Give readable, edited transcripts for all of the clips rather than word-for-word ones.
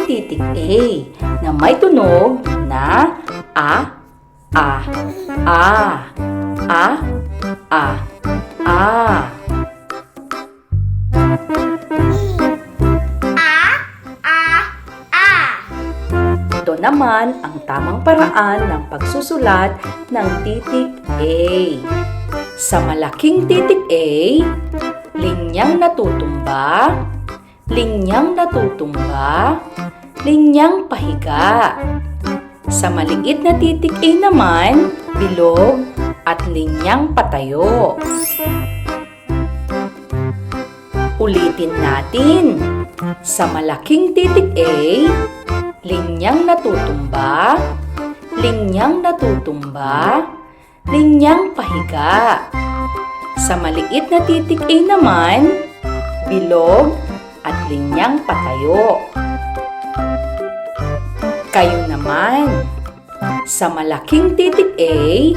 titik A na may tunog na A, A, A, A, A, A. Ito naman ang tamang paraan ng pagsusulat ng titik A. Sa malaking titik A, linyang natutumba, linyang natutumba, linyang pahiga. Sa maliit na titik A naman, bilog at linyang patayo. Ulitin natin. Sa malaking titik A, linyang natutumba, linyang natutumba, linyang pahiga. Sa maliit na titik A naman, bilog at linyang patayo. Kayo naman, sa malaking titik A,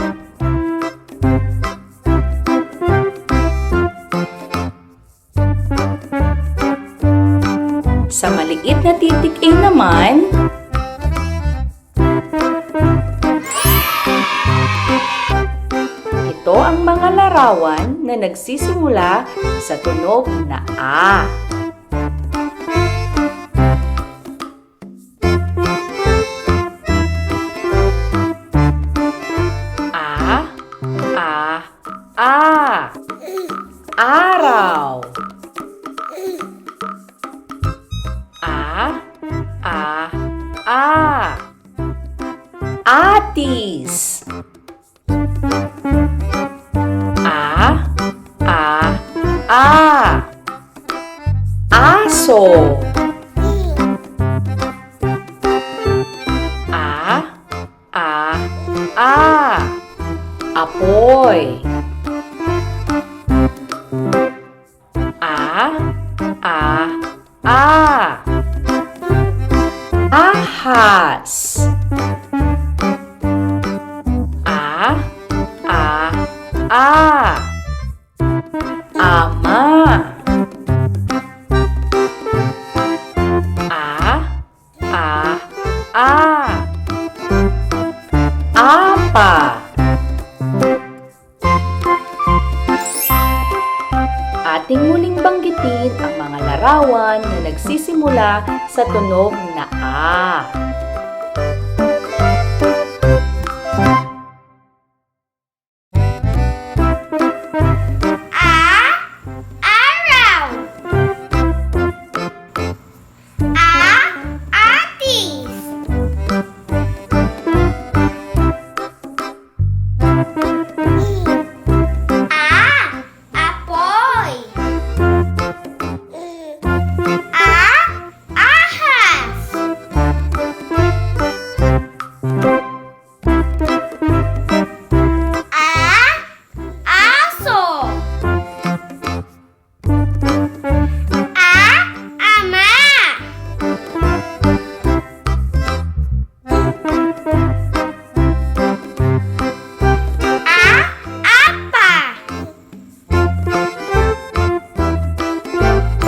sa maliit na titik A naman, ito ang mga larawan na nagsisimula sa tunog na A. A. Araw. Atis. Aso. Apoy. Ahas. Ama. Apa. Ating muling banggitin ang mga larawan na nagsisimula sa tunog na A.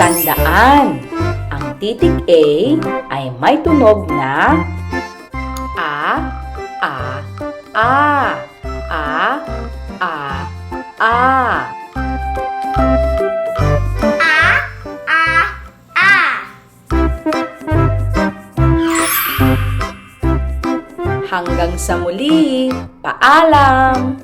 Tandaan, ang titik A ay may tunog na A, A, A, A, A, A. Hanggang sa muli, paalam!